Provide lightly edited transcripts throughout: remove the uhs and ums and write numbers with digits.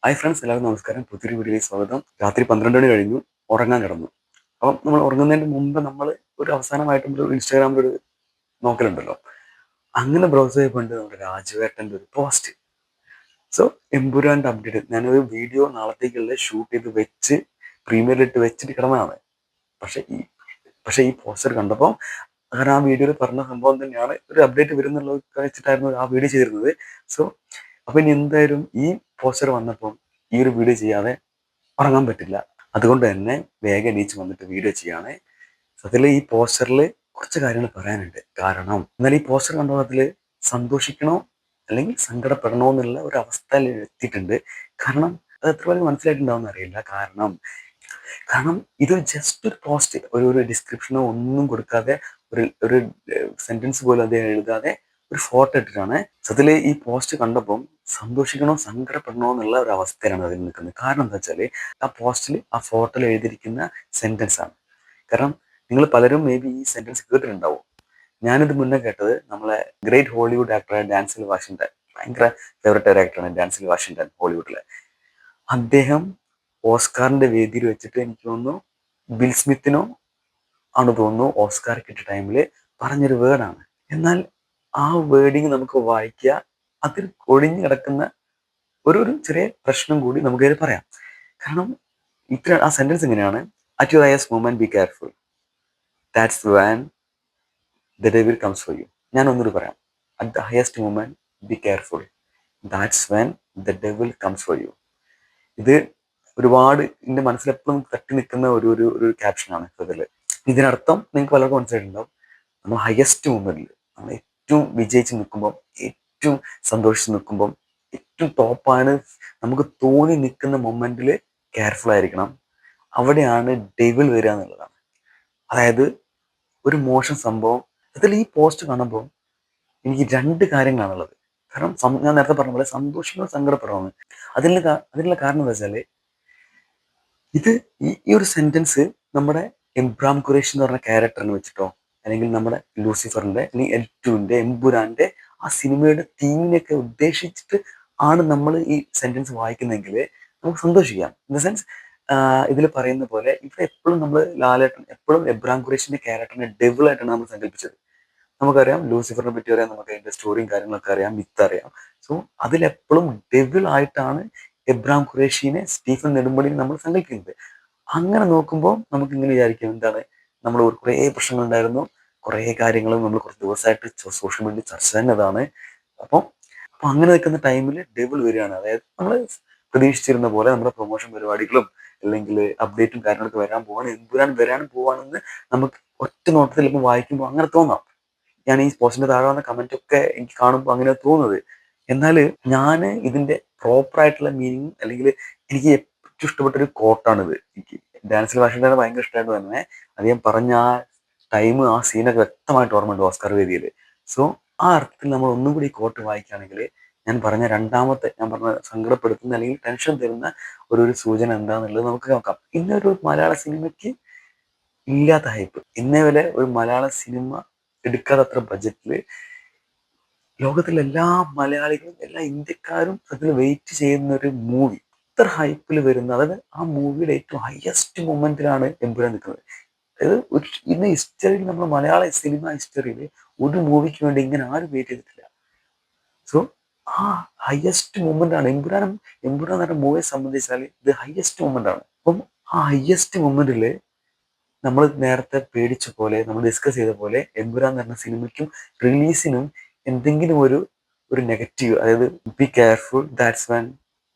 Hi friends, എല്ലാവർക്കും നമസ്കാരം. പുതിയൊരു വീഡിയോയിലേക്ക് സ്വാഗതം. രാത്രി 12 മണി കഴിഞ്ഞു, ഉറങ്ങാൻ കിടന്നു. അപ്പം നമ്മൾ ഉറങ്ങുന്നതിന് മുമ്പ് നമ്മൾ ഒരു അവസാനമായിട്ട് ഒരു ഇൻസ്റ്റാഗ്രാമിൽ ഒരു നോക്കലുണ്ടല്ലോ. അങ്ങനെ ബ്രൗസ് ചെയ്തുകൊണ്ട് നമ്മുടെ രാജുവേട്ടൻ്റെ ഒരു പോസ്റ്റ്. സോ എമ്പുരാൻ്റെ അപ്ഡേറ്റ് ഞാനൊരു വീഡിയോ നാളത്തേക്കുള്ള ഷൂട്ട് ചെയ്ത് വെച്ച് പ്രീമിയറിലിട്ട് വെച്ചിട്ട് കിടന്നതാണ്. പക്ഷെ ഈ പക്ഷെ ഈ പോസ്റ്റർ കണ്ടപ്പോൾ, കാരണം ആ വീഡിയോയിൽ പറഞ്ഞ സംഭവം തന്നെയാണ്, ഒരു അപ്ഡേറ്റ് വരുന്നുള്ളത് വെച്ചിട്ടായിരുന്നു ആ വീഡിയോ ചെയ്തിരുന്നത്. സോ അപ്പൊ ഇനി എന്തായാലും ഈ പോസ്റ്റർ വന്നപ്പോൾ ഈ ഒരു വീഡിയോ ചെയ്യാതെ ഉറങ്ങാൻ പറ്റില്ല. അതുകൊണ്ട് തന്നെ വേഗം എണീച്ച് വന്നിട്ട് വീഡിയോ ചെയ്യാണ്. സത്യത്തിൽ ഈ പോസ്റ്ററിൽ കുറച്ച് കാര്യങ്ങൾ പറയാനുണ്ട്. കാരണം എന്നാൽ ഈ പോസ്റ്റർ കണ്ടപ്പോൾ അതിൽ സന്തോഷിക്കണോ അല്ലെങ്കിൽ സങ്കടപ്പെടണോ എന്നുള്ള ഒരു അവസ്ഥയിൽ എത്തിയിട്ടുണ്ട്. കാരണം അത് എത്ര പേർക്ക് മനസ്സിലായിട്ടുണ്ടാവുമെന്ന് അറിയില്ല. കാരണം കാരണം ഇത് ജസ്റ്റ് ഒരു പോസ്റ്റ്, ഒരു ഡിസ്ക്രിപ്ഷനോ ഒന്നും കൊടുക്കാതെ, ഒരു സെന്റൻസ് പോലും അത് എഴുതാതെ ഒരു ഫോട്ടോ ഇട്ടിട്ടാണ്. സത്യത്തിൽ ഈ പോസ്റ്റ് കണ്ടപ്പം സന്തോഷിക്കണോ സങ്കടപ്പെടണോ എന്നുള്ള ഒരു അവസ്ഥയിലാണ് അതിൽ നിൽക്കുന്നത്. കാരണം എന്താ വെച്ചാല് ആ പോസ്റ്റിൽ ആ ഫോട്ടോയിൽ എഴുതിയിരിക്കുന്ന സെന്റൻസ് ആണ്. കാരണം നിങ്ങൾ പലരും മേ ബി ഈ സെന്റൻസ് കേട്ടിട്ടുണ്ടാവും. ഞാനിത് മുന്നേ കേട്ടത് നമ്മളെ ഗ്രേറ്റ് ഹോളിവുഡ് ആക്ടറായ ഡാൻസിൽ വാഷിംഗ്ടൺ, ഭയങ്കര ഫേവറേറ്റ് ഒരു ആക്ടറാണ് ഡാൻസിൽ വാഷിംഗ്ടൺ, ഹോളിവുഡിലെ. അദ്ദേഹം ഓസ്കാറിന്റെ വേദിയിൽ വെച്ചിട്ട് എനിക്ക് തോന്നുന്നു ബിൽ സ്മിത്തിനോ ആണ് തോന്നുന്നു ഓസ്കാർ കിട്ടിയ ടൈമിൽ പറഞ്ഞൊരു വേർഡാണ്. എന്നാൽ ആ വേർഡിങ് നമുക്ക് വായിക്കുക, അതിൽ ഒളിഞ്ഞു കിടക്കുന്ന ഒരു ചെറിയ പ്രശ്നം കൂടി നമുക്കതിൽ പറയാം. കാരണം ആ സെന്റൻസ് ഇങ്ങനെയാണ്: at your highest moment be careful, that's van the devil comes for you. ഞാൻ ഒന്നുകൂടി പറയാം: at the highest moment be careful, that's van the devil comes for you. ഇത് ഒരുപാട് എൻ്റെ മനസ്സിലെപ്പോഴും തട്ടി നിൽക്കുന്ന ഒരു ക്യാപ്ഷനാണ് ഇതിൽ. ഇതിനർത്ഥം നിങ്ങൾക്ക് പലർക്കും മനസ്സിലായിട്ടുണ്ടാവും. നമ്മൾ ഹയസ്റ്റ് മൂമെന്റിൽ, നമ്മൾ ഏറ്റവും വിജയിച്ച് നിൽക്കുമ്പം, ഏറ്റവും സന്തോഷിച്ച് നിൽക്കുമ്പം, ഏറ്റവും ടോപ്പാണ് നമുക്ക് തോന്നി നിൽക്കുന്ന മൊമെന്റിൽ കെയർഫുൾ ആയിരിക്കണം. അവിടെയാണ് ഡെവിൾ വരിക എന്നുള്ളതാണ്. അതായത് ഒരു മോശം സംഭവം. അതിൽ ഈ പോസ്റ്റ് കാണുമ്പോൾ എനിക്ക് രണ്ട് കാര്യങ്ങളാണുള്ളത്. കാരണം ഞാൻ നേരത്തെ പറഞ്ഞ പോലെ സന്തോഷിക്കണം സങ്കടപ്പെടണമെന്ന്. അതിനുള്ള കാരണം എന്താ വെച്ചാൽ, ഇത് ഈ ഒരു സെന്റൻസ് നമ്മുടെ എബ്രാം ഖുറേഷി എന്ന് പറഞ്ഞ ക്യാരക്ടറിനെ വെച്ചിട്ടോ, അല്ലെങ്കിൽ നമ്മുടെ ലൂസിഫറിന്റെ അല്ലെങ്കിൽ എൽ2ന്റെ എമ്പുരാന്റെ ആ സിനിമയുടെ തീമിനെയൊക്കെ ഉദ്ദേശിച്ചിട്ട് ആണ് നമ്മൾ ഈ സെന്റൻസ് വായിക്കുന്നതെങ്കിൽ നമുക്ക് സന്തോഷിക്കാം. ഇൻ ദ സെൻസ്, ഇതിൽ പറയുന്ന പോലെ ഇവിടെ എപ്പോഴും നമ്മൾ ലാലേട്ടൻ എപ്പോഴും എബ്രാം ഖുറേഷിന്റെ ക്യാരക്ടറിനെ ഡെവിൾ ആയിട്ടാണ് നമ്മൾ സങ്കല്പിച്ചത്. നമുക്കറിയാം ലൂസിഫറിനെ പറ്റി അറിയാം, നമുക്ക് അതിന്റെ സ്റ്റോറിയും കാര്യങ്ങളൊക്കെ അറിയാം, മിത്ത് അറിയാം. സോ അതിലെപ്പോഴും ഡെവിൾ ആയിട്ടാണ് എബ്രാം ഖുറേഷിനെ, സ്റ്റീഫൻ നെടുമ്പള്ളിനെ നമ്മൾ സങ്കല്പിക്കുന്നത്. അങ്ങനെ നോക്കുമ്പോൾ നമുക്ക് ഇങ്ങനെ വിചാരിക്കും, എന്താണ്, നമ്മൾ കുറേ പ്രശ്നങ്ങളുണ്ടായിരുന്നു, കുറേ കാര്യങ്ങൾ നമ്മൾ കുറച്ച് ദിവസമായിട്ട് സോഷ്യൽ മീഡിയ ചർച്ച തന്നെ അതാണ്. അപ്പം അപ്പൊ അങ്ങനെ നിൽക്കുന്ന ടൈമിൽ ഡെവിൾ വരികയാണ്. അതായത് നമ്മൾ പ്രതീക്ഷിച്ചിരുന്ന പോലെ നമ്മുടെ പ്രൊമോഷൻ പരിപാടികളും അല്ലെങ്കിൽ അപ്ഡേറ്റും കാര്യങ്ങളൊക്കെ വരാൻ പോവാണ്, എമ്പുരാൻ വരാൻ പോവാണെന്ന് നമുക്ക് ഒറ്റ നോട്ടത്തിൽ ഇപ്പം വായിക്കുമ്പോൾ അങ്ങനെ തോന്നാം. ഞാൻ ഈ പോസ്റ്റിന്റെ താഴെ വന്ന കമന്റ് ഒക്കെ എനിക്ക് കാണുമ്പോൾ അങ്ങനെ തോന്നുന്നത്. എന്നാൽ ഞാൻ ഇതിന്റെ പ്രോപ്പർ ആയിട്ടുള്ള മീനിങ്, അല്ലെങ്കിൽ എനിക്ക് ഏറ്റവും ഇഷ്ടപ്പെട്ട ഒരു കോട്ടാണിത്. എനിക്ക് ഡാൻസിൽ വാഷിംഗ്ടനെ ഭയങ്കര ഇഷ്ടമായിട്ട് തന്നെ അദ്ദേഹം പറഞ്ഞ ആ ടൈം, ആ സീനൊക്കെ വ്യക്തമായിട്ട് ഓർമ്മയുണ്ട് ഓസ്കാർ വേദിയിൽ. സോ ആ അർത്ഥത്തിൽ നമ്മൾ ഒന്നും കൂടി ഈ കോട്ട് വായിക്കുകയാണെങ്കിൽ, ഞാൻ പറഞ്ഞ രണ്ടാമത്തെ, ഞാൻ പറഞ്ഞ സങ്കടപ്പെടുത്തുന്ന അല്ലെങ്കിൽ ടെൻഷൻ തരുന്ന ഒരു സൂചന എന്താണെന്നുള്ളത് നമുക്ക് നോക്കാം. ഇന്നൊരു മലയാള സിനിമയ്ക്ക് ഇല്ലാത്ത ഹൈപ്പ്, ഇന്നേ വരെ ഒരു മലയാള സിനിമ എടുക്കാത്തത്ര ബഡ്ജറ്റില് ലോകത്തിലെ എല്ലാ മലയാളികളും എല്ലാ ഇന്ത്യക്കാരും അതിൽ വെയിറ്റ് ചെയ്യുന്ന ഒരു മൂവി, ഇത്ര ഹൈപ്പിൽ വരുന്ന, അതായത് ആ മൂവിയുടെ ഏറ്റവും ഹയസ്റ്റ് മൊമെന്റിലാണ് എമ്പുരാൻ നിൽക്കുന്നത്. അതായത് ഇന്ന് ഹിസ്റ്ററിയിൽ, നമ്മുടെ മലയാള സിനിമ ഹിസ്റ്ററിയിൽ ഒരു മൂവിക്ക് വേണ്ടി ഇങ്ങനെ ആരും വെയിറ്റ് ചെയ്തിട്ടില്ല. സോ ആ ഹയസ്റ്റ് മൊമെന്റ് ആണ് എമ്പുരാൻ എന്ന മൂവിയെ സംബന്ധിച്ചാൽ ഇത് ഹയസ്റ്റ് മൊമെന്റ് ആണ്. അപ്പം ആ ഹയസ്റ്റ് മൊമെന്റില് നമ്മൾ നേരത്തെ പേടിച്ച പോലെ, നമ്മൾ ഡിസ്കസ് ചെയ്ത പോലെ, എമ്പുരാൻ എന്ന് പറഞ്ഞ സിനിമയ്ക്കും റിലീസിനും എന്തെങ്കിലും ഒരു നെഗറ്റീവ്, അതായത് be careful that's when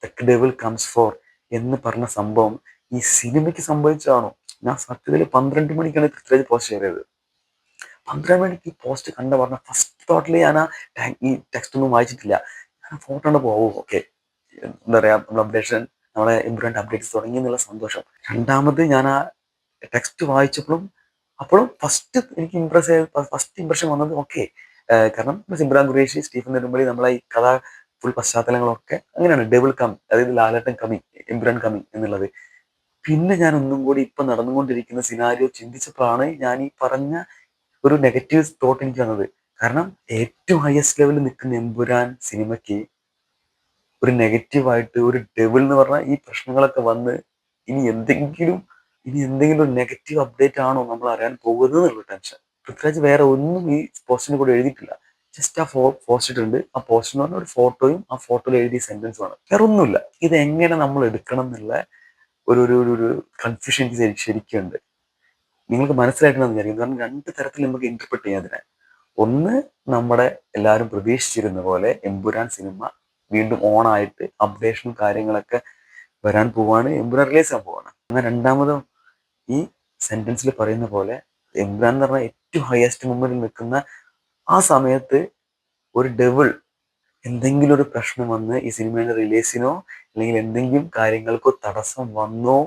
the devil comes four എന്ന് പറഞ്ഞ സംഭവം ഈ സിനിമയ്ക്ക് സംഭവിച്ചതാണോ? ഞാൻ സത്യത്തിൽ 12 മണിക്കാണ് പൃഥ്വിരാജ് പോസ്റ്റ് ഷെയർ ചെയ്തത്. 12 മണിക്ക് ഈ പോസ്റ്റ് പറഞ്ഞ ഫസ്റ്റ് തോട്ടിൽ ഞാൻ ഈ ടെക്സ്റ്റ് ഒന്നും വായിച്ചിട്ടില്ല. ഞാൻ ഫോട്ടോ കണ്ടപ്പോൾ ഓക്കെ, എന്താ പറയാ, നമ്മുടെ അപ്ഡേഷൻ, നമ്മളെ എമ്പുരാൻ്റെ അപ്ഡേറ്റ്സ് തുടങ്ങി എന്നുള്ള സന്തോഷം. രണ്ടാമത് ഞാൻ ആ ടെക്സ്റ്റ് വായിച്ചപ്പോഴും അപ്പോഴും ഫസ്റ്റ് ഇംപ്രഷൻ വന്നത് ഓക്കെ. കാരണം ഇമ്രാൻ ഖുറേഷി, സ്റ്റീഫൻ നെടുമ്പള്ളി, നമ്മളെ ഈ കഥ ഫുൾ പശ്ചാത്തലങ്ങളൊക്കെ അങ്ങനെയാണ്, ഡെവിൾ കം, അതായത് ലാലേട്ടൻ കമ്മിങ്, എമ്പുരാൻ കമ്മിങ് എന്നുള്ളത്. പിന്നെ ഞാൻ ഒന്നും കൂടി ഇപ്പൊ നടന്നുകൊണ്ടിരിക്കുന്ന സിനാരിയോ ചിന്തിച്ചപ്പോഴാണ് ഞാൻ ഈ പറഞ്ഞ ഒരു നെഗറ്റീവ് തോട്ട് എനിക്ക് വന്നത്. കാരണം ഏറ്റവും ഹയസ്റ്റ് ലെവലിൽ നിൽക്കുന്ന എമ്പുരാൻ സിനിമയ്ക്ക് ഒരു നെഗറ്റീവായിട്ട് ഒരു ഡെവിൾ എന്ന് പറഞ്ഞാൽ ഈ പ്രശ്നങ്ങളൊക്കെ വന്ന് ഇനി എന്തെങ്കിലും ഒരു നെഗറ്റീവ് അപ്ഡേറ്റ് ആണോ നമ്മൾ അറിയാൻ പോകുന്നത് എന്നുള്ള ടെൻഷൻ. പൃഥ്വിരാജ് വേറെ ഒന്നും ഈ പോസ്റ്റിന് കൂടെ എഴുതിയിട്ടില്ല. ജസ്റ്റ് ആ പോസ്റ്റ് ഇട്ടുണ്ട്. ആ പോസ്റ്റ് എന്ന് പറഞ്ഞ ഒരു ഫോട്ടോയും ആ ഫോട്ടോയിൽ എഴുതിയ സെന്റൻസുമാണ്, വേറെ ഒന്നുമില്ല. ഇത് എങ്ങനെ നമ്മൾ എടുക്കണം എന്നുള്ള ഒരു ഒരു ഒരു കൺഫ്യൂഷൻ എനിക്ക് ശരിക്കും ഉണ്ട്. നിങ്ങൾക്ക് മനസ്സിലാക്കണമെന്ന് വിചാരിക്കും. കാരണം രണ്ട് തരത്തിൽ നമുക്ക് ഇന്റർപ്രറ്റ് ചെയ്യാം അതിനെ. ഒന്ന്, നമ്മുടെ എല്ലാവരും പ്രതീക്ഷിച്ചിരുന്ന പോലെ എമ്പുരാൻ സിനിമ വീണ്ടും ഓണായിട്ട് അപ്ഡേഷനും കാര്യങ്ങളൊക്കെ വരാൻ പോവാണ്, എമ്പുരാൻ റിലീസ് ആകാൻ പോവാണ്. എന്നാൽ രണ്ടാമത് ഈ സെന്റൻസിൽ പറയുന്ന പോലെ എമ്പുരാൻ എന്ന് പറഞ്ഞാൽ ഏറ്റവും ഹയസ്റ്റ് മൊമെന്റിൽ നിൽക്കുന്ന ആ സമയത്ത് ഒരു ഡെവിൾ എന്തെങ്കിലും ഒരു പ്രശ്നം വന്ന് ഈ സിനിമയുടെ റിലീസിനോ അല്ലെങ്കിൽ എന്തെങ്കിലും കാര്യങ്ങൾക്കോ തടസ്സം വന്നോ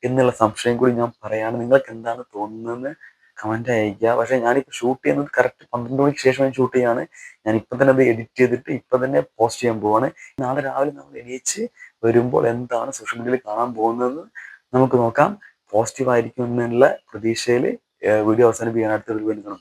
എന്നുള്ള സംശയം കൂടി ഞാൻ പറയാണ്. നിങ്ങൾക്ക് എന്താണ് തോന്നുന്നതെന്ന് കമന്റ് അയക്കുക. പക്ഷെ ഞാനിപ്പോൾ ഷൂട്ട് ചെയ്യുന്നത് കറക്റ്റ് 12 മണിക്ക് ശേഷം ഞാൻ ഷൂട്ട് ചെയ്യാണ്. ഞാൻ ഇപ്പം തന്നെ അത് എഡിറ്റ് ചെയ്തിട്ട് ഇപ്പം തന്നെ പോസ്റ്റ് ചെയ്യാൻ പോവാണ്. നാളെ രാവിലെ നമ്മൾ എണീച്ച് വരുമ്പോൾ എന്താണ് സോഷ്യൽ മീഡിയയിൽ കാണാൻ പോകുന്നതെന്ന് നമുക്ക് നോക്കാം. പോസിറ്റീവ് ആയിരിക്കും എന്നുള്ള പ്രതീക്ഷയിൽ വീഡിയോ അവസാനിപ്പിക്കാൻ അടുത്തൊരു വീഡിയോ കാണാം.